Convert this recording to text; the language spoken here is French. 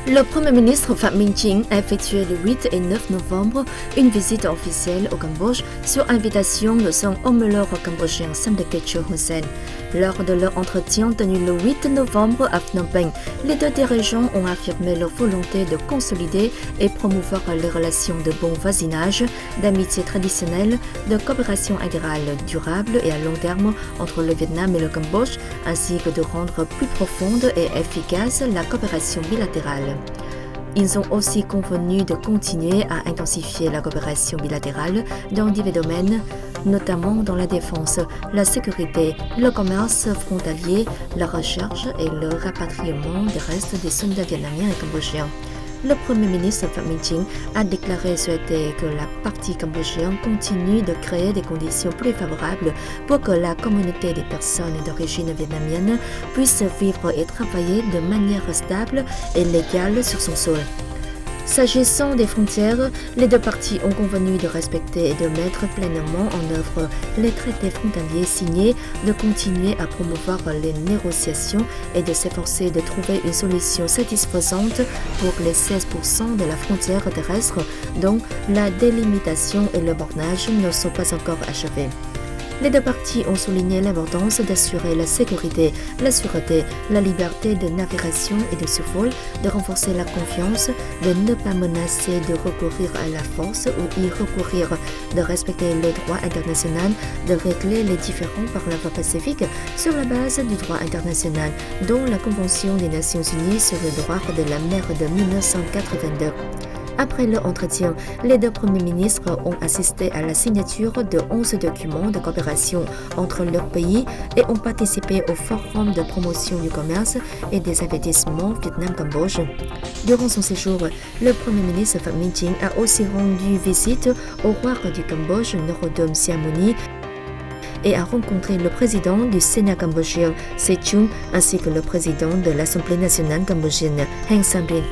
Le Premier ministre Phạm Minh Chính a effectué le 8 et 9 novembre une visite officielle au Cambodge sur invitation de son homologue cambodgien Samdech Techo Hun Sen. Lors de leur entretien tenu le 8 novembre à Phnom Penh, les deux dirigeants ont affirmé leur volonté de consolider et promouvoir les relations de bon voisinage, d'amitié traditionnelle, de coopération intégrale durable et à long terme entre le Vietnam et le Cambodge, ainsi que de rendre plus profonde et efficace la coopération bilatérale. Ils ont aussi convenu de continuer à intensifier la coopération bilatérale dans divers domaines, notamment dans la défense, la sécurité, le commerce frontalier, la recherche et le rapatriement des restes des soldats vietnamiens et cambodgiens. Le Premier ministre Phạm Minh Chính a déclaré souhaiter que la partie cambodgienne continue de créer des conditions plus favorables pour que la communauté des personnes d'origine vietnamienne puisse vivre et travailler de manière stable et légale sur son sol. S'agissant des frontières, les deux parties ont convenu de respecter et de mettre pleinement en œuvre les traités frontaliers signés, de continuer à promouvoir les négociations et de s'efforcer de trouver une solution satisfaisante pour les 16% de la frontière terrestre dont la délimitation et le bornage ne sont pas encore achevés. Les deux parties ont souligné l'importance d'assurer la sécurité, la sûreté, la liberté de navigation et de survol, de renforcer la confiance, de ne pas menacer de recourir à la force ou y recourir, de respecter le droit international, de régler les différends par la voie pacifique sur la base du droit international, dont la Convention des Nations Unies sur le droit de la mer de 1982. Après leur entretien, les deux premiers ministres ont assisté à la signature de 11 documents de coopération entre leurs pays et ont participé au forum de promotion du commerce et des investissements Vietnam-Cambodge. Durant son séjour, le Premier ministre Phạm Minh Chính a aussi rendu visite au roi du Cambodge, Norodom Sihamoni, et a rencontré le président du Sénat cambodgien, Se Chun, ainsi que le président de l'Assemblée nationale cambodgienne, Heng Samrin.